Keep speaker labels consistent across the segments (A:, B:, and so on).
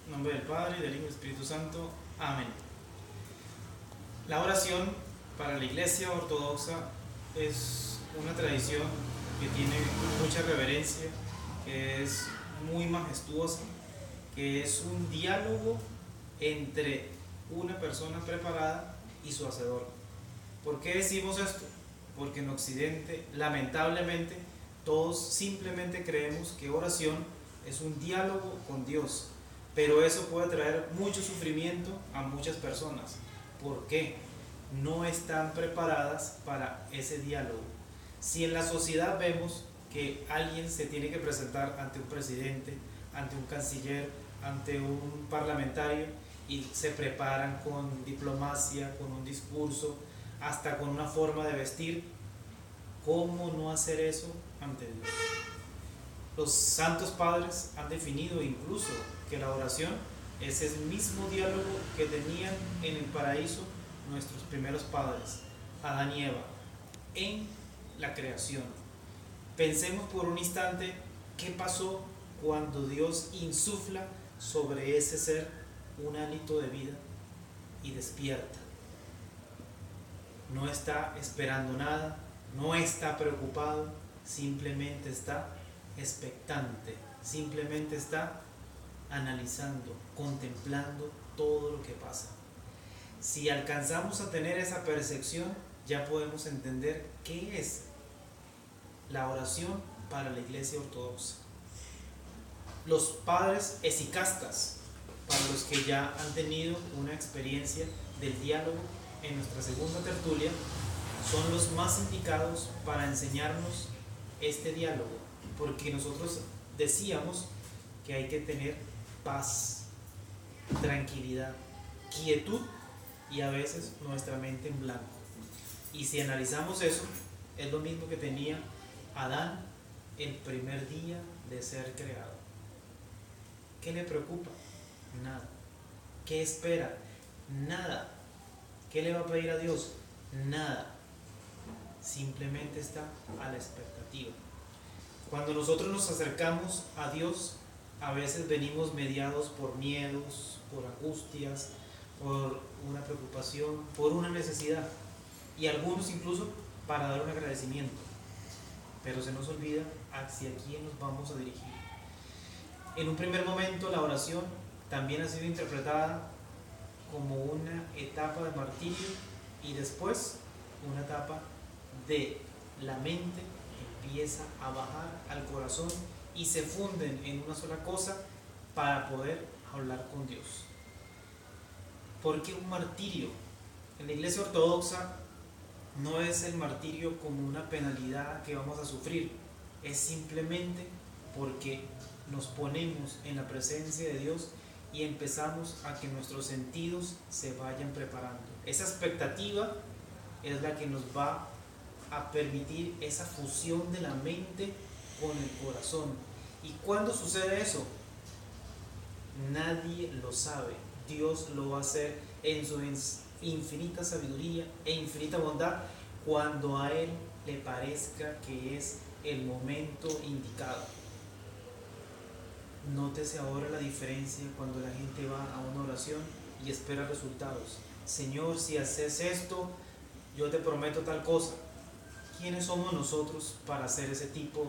A: En nombre del Padre, y del Hijo y del Espíritu Santo. Amén. La oración para la Iglesia Ortodoxa es una tradición que tiene mucha reverencia, que es muy majestuosa, que es un diálogo entre una persona preparada y su hacedor. ¿Por qué decimos esto? Porque en Occidente, lamentablemente, todos simplemente creemos que oración es un diálogo con Dios, pero eso puede traer mucho sufrimiento a muchas personas. ¿Por qué? No están preparadas para ese diálogo. Si en la sociedad vemos que alguien se tiene que presentar ante un presidente, ante un canciller, ante un parlamentario, y se preparan con diplomacia, con un discurso, hasta con una forma de vestir, ¿cómo no hacer eso ante Dios? Los santos padres han definido incluso que la oración es el mismo diálogo que tenían en el paraíso nuestros primeros padres, Adán y Eva, en la creación. Pensemos por un instante qué pasó cuando Dios insufla sobre ese ser un hálito de vida y despierta. No está esperando nada, no está preocupado, simplemente está expectante, simplemente está analizando, contemplando todo lo que pasa. Si alcanzamos a tener esa percepción, ya podemos entender qué es la oración para la Iglesia Ortodoxa. Los padres esicastas, para los que ya han tenido una experiencia del diálogo en nuestra segunda tertulia, son los más indicados para enseñarnos este diálogo, porque nosotros decíamos que hay que tener paz, tranquilidad, quietud y a veces nuestra mente en blanco. Y si analizamos eso, es lo mismo que tenía Adán el primer día de ser creado. ¿Qué le preocupa? Nada. ¿Qué espera? Nada. ¿Qué le va a pedir a Dios? Nada. Simplemente está a la expectativa. Cuando nosotros nos acercamos a Dios, a veces venimos mediados por miedos, por angustias, por una preocupación, por una necesidad, y algunos incluso para dar un agradecimiento. Pero se nos olvida hacia quién nos vamos a dirigir. En un primer momento la oración también ha sido interpretada como una etapa de martirio y después una etapa de la mente empieza a bajar al corazón y se funden en una sola cosa para poder hablar con Dios. ¿Por qué un martirio? En la Iglesia Ortodoxa no es el martirio como una penalidad que vamos a sufrir, es simplemente porque nos ponemos en la presencia de Dios y empezamos a que nuestros sentidos se vayan preparando. Esa expectativa es la que nos va a permitir esa fusión de la mente con el corazón. ¿Y cuándo sucede eso? Nadie lo sabe. Dios lo va a hacer en su infinita sabiduría e infinita bondad cuando a Él le parezca que es el momento indicado. Nótese ahora la diferencia cuando la gente va a una oración y espera resultados. Señor, si haces esto, yo te prometo tal cosa. ¿Quiénes somos nosotros para hacer ese tipo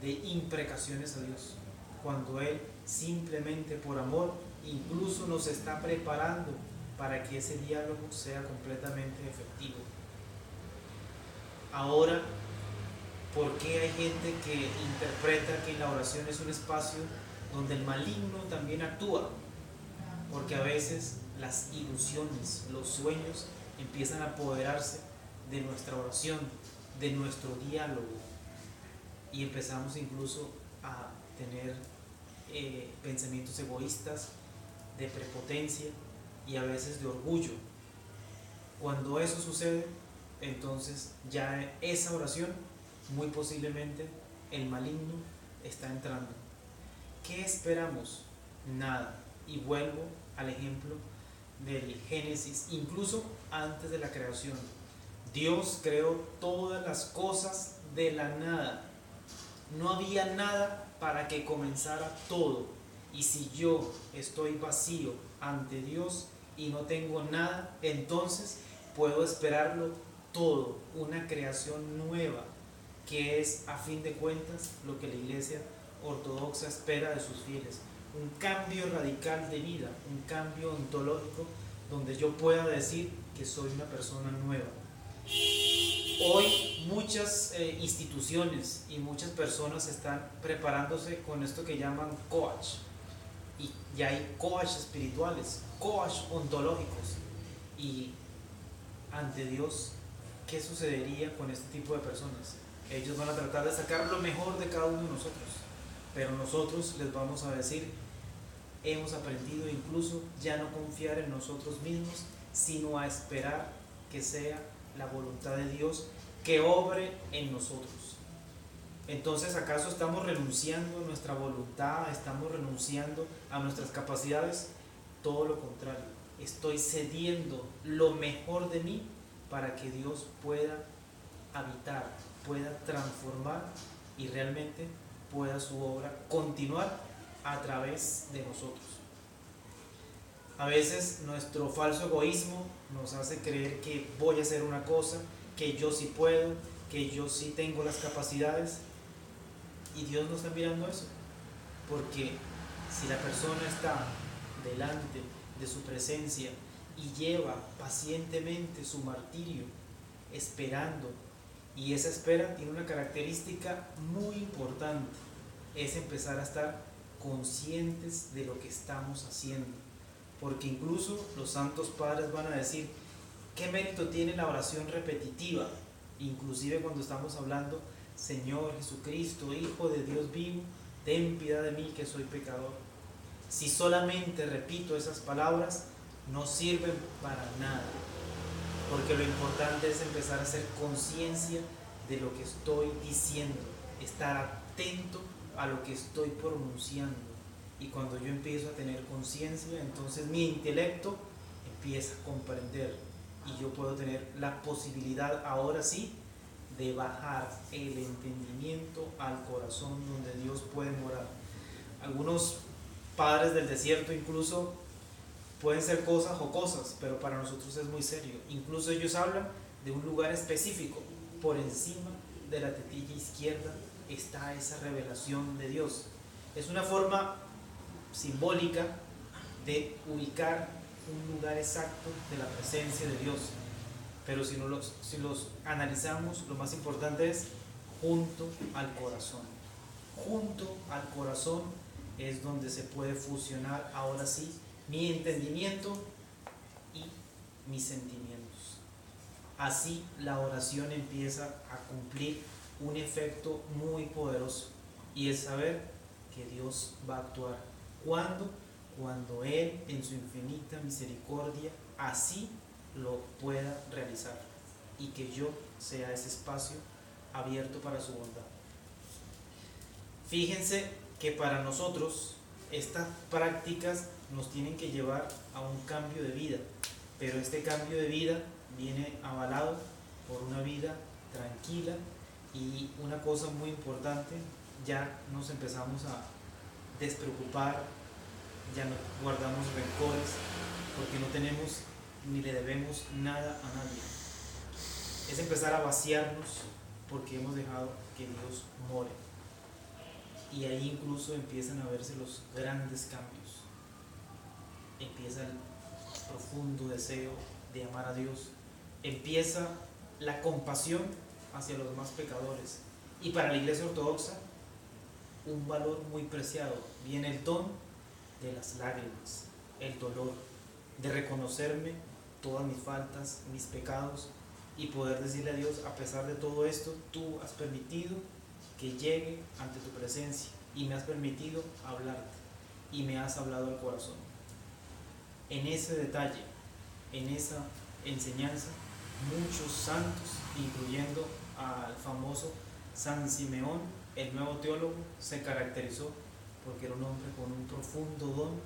A: de imprecaciones a Dios? Cuando Él simplemente por amor incluso nos está preparando para que ese diálogo sea completamente efectivo. Ahora, ¿por qué hay gente que interpreta que la oración es un espacio donde el maligno también actúa? Porque a veces las ilusiones, los sueños empiezan a apoderarse de nuestra oración, de nuestro diálogo, y empezamos incluso a tener pensamientos egoístas, de prepotencia y a veces de orgullo. Cuando eso sucede, entonces ya esa oración muy posiblemente el maligno está entrando. ¿Qué esperamos? Nada. Y vuelvo al ejemplo del Génesis, incluso antes de la creación. Dios creó todas las cosas de la nada. No había nada para que comenzara todo. Y si yo estoy vacío ante Dios y no tengo nada, entonces puedo esperarlo todo, una creación nueva, que es a fin de cuentas lo que la Iglesia ortodoxa espera de sus fieles. Un cambio radical de vida, un cambio ontológico donde yo pueda decir que soy una persona nueva. Hoy muchas instituciones y muchas personas están preparándose con esto que llaman coach, y ya hay coach espirituales, coach ontológicos. Y ante Dios, ¿qué sucedería con este tipo de personas? Ellos van a tratar de sacar lo mejor de cada uno de nosotros, pero nosotros les vamos a decir: hemos aprendido incluso ya no confiar en nosotros mismos, sino a esperar que sea la voluntad de Dios que obre en nosotros. Entonces, ¿acaso estamos renunciando a nuestra voluntad? ¿Estamos renunciando a nuestras capacidades? Todo lo contrario, estoy cediendo lo mejor de mí para que Dios pueda habitar, pueda transformar y realmente pueda su obra continuar a través de nosotros. A veces nuestro falso egoísmo nos hace creer que voy a hacer una cosa, que yo sí puedo, que yo sí tengo las capacidades, y Dios no está mirando eso, porque si la persona está delante de su presencia y lleva pacientemente su martirio, esperando, y esa espera tiene una característica muy importante, es empezar a estar conscientes de lo que estamos haciendo, porque incluso los santos padres van a decir: ¿qué mérito tiene la oración repetitiva? Inclusive cuando estamos hablando: Señor Jesucristo, Hijo de Dios vivo, ten piedad de mí que soy pecador. Si solamente repito esas palabras, no sirven para nada, porque lo importante es empezar a hacer conciencia de lo que estoy diciendo, estar atento a lo que estoy pronunciando. Y cuando yo empiezo a tener conciencia, entonces mi intelecto empieza a comprender, y yo puedo tener la posibilidad ahora sí de bajar el entendimiento al corazón donde Dios puede morar. Algunos padres del desierto incluso pueden ser cosas jocosas, pero para nosotros es muy serio. Incluso ellos hablan de un lugar específico: por encima de la tetilla izquierda está esa revelación de Dios. Es una forma simbólica de ubicar un lugar exacto de la presencia de Dios. Pero si los analizamos, lo más importante es junto al corazón. Junto al corazón es donde se puede fusionar ahora sí mi entendimiento y mis sentimientos. Así la oración empieza a cumplir un efecto muy poderoso, y es saber que Dios va a actuar. ¿Cuándo? Cuando Él, en su infinita misericordia, así lo pueda realizar, y que yo sea ese espacio abierto para su bondad. Fíjense que para nosotros estas prácticas nos tienen que llevar a un cambio de vida, pero este cambio de vida viene avalado por una vida tranquila, y una cosa muy importante: ya nos empezamos a despreocupar, ya no guardamos rencores, porque no tenemos ni le debemos nada a nadie. Es empezar a vaciarnos porque hemos dejado que Dios more, y ahí incluso empiezan a verse los grandes cambios. Empieza el profundo deseo de amar a Dios, empieza la compasión hacia los más pecadores, y para la Iglesia ortodoxa un valor muy preciado: viene el don de las lágrimas, el dolor de reconocerme todas mis faltas, mis pecados, y poder decirle a Dios: a pesar de todo esto, tú has permitido que llegue ante tu presencia, y me has permitido hablarte, y me has hablado al corazón. En ese detalle, en esa enseñanza, muchos santos, incluyendo al famoso San Simeón, el nuevo teólogo, se caracterizó porque era un hombre con un profundo don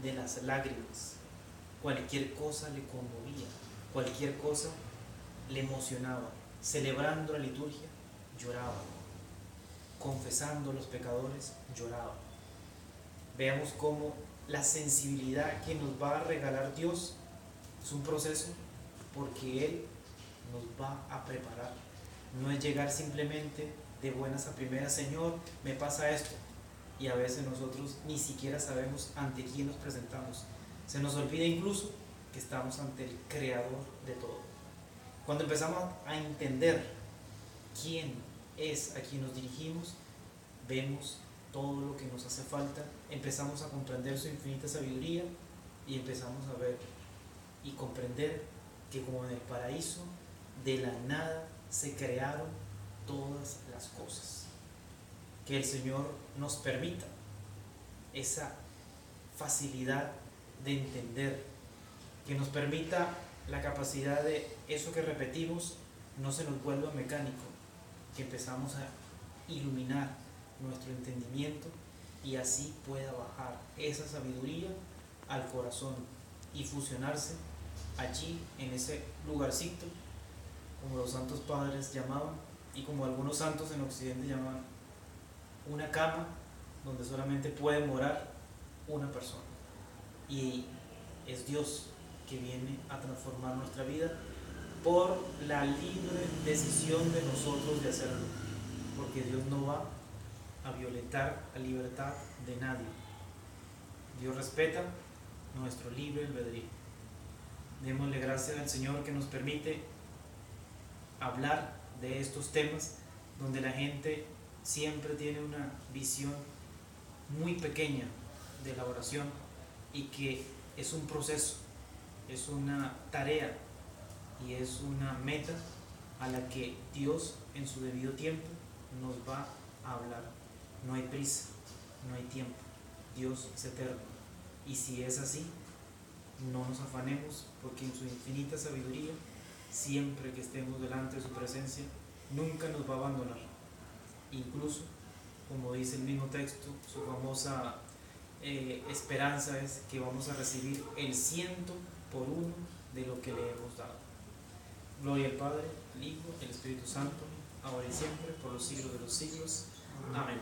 A: de las lágrimas. Cualquier cosa le conmovía, cualquier cosa le emocionaba. Celebrando la liturgia, lloraba. Confesando a los pecadores, lloraba. veamos cómo la sensibilidad que nos va a regalar Dios es un proceso, porque Él nos va a preparar. No es llegar simplemente de buenas a primeras, Señor, me pasa esto, y a veces nosotros ni siquiera sabemos ante quién nos presentamos. Se nos olvida incluso que estamos ante el Creador de todo. Cuando empezamos a entender quién es a quien nos dirigimos, vemos todo lo que nos hace falta, empezamos a comprender su infinita sabiduría y empezamos a ver y comprender que como en el paraíso, de la nada se crearon todas las cosas. Que el Señor nos permita esa facilidad de entender, que nos permita la capacidad de eso que repetimos no se nos vuelva mecánico, que empezamos a iluminar nuestro entendimiento y así pueda bajar esa sabiduría al corazón y fusionarse allí en ese lugarcito, como los santos padres llamaban y como algunos santos en Occidente llamaban, una cama donde solamente puede morar una persona, y es Dios que viene a transformar nuestra vida por la libre decisión de nosotros de hacerlo, porque Dios no va a violentar la libertad de nadie. Dios respeta nuestro libre albedrío. Démosle gracias al Señor que nos permite hablar de estos temas donde la gente siempre tiene una visión muy pequeña de la oración, y que es un proceso, es una tarea y es una meta a la que Dios en su debido tiempo nos va a hablar. No hay prisa, no hay tiempo, Dios es eterno, y si es así, no nos afanemos, porque en su infinita sabiduría, siempre que estemos delante de su presencia, nunca nos va a abandonar. Incluso, como dice el mismo texto, su famosa esperanza es que vamos a recibir el 100% de lo que le hemos dado. Gloria al Padre, al Hijo, al Espíritu Santo, ahora y siempre, por los siglos de los siglos. Amén.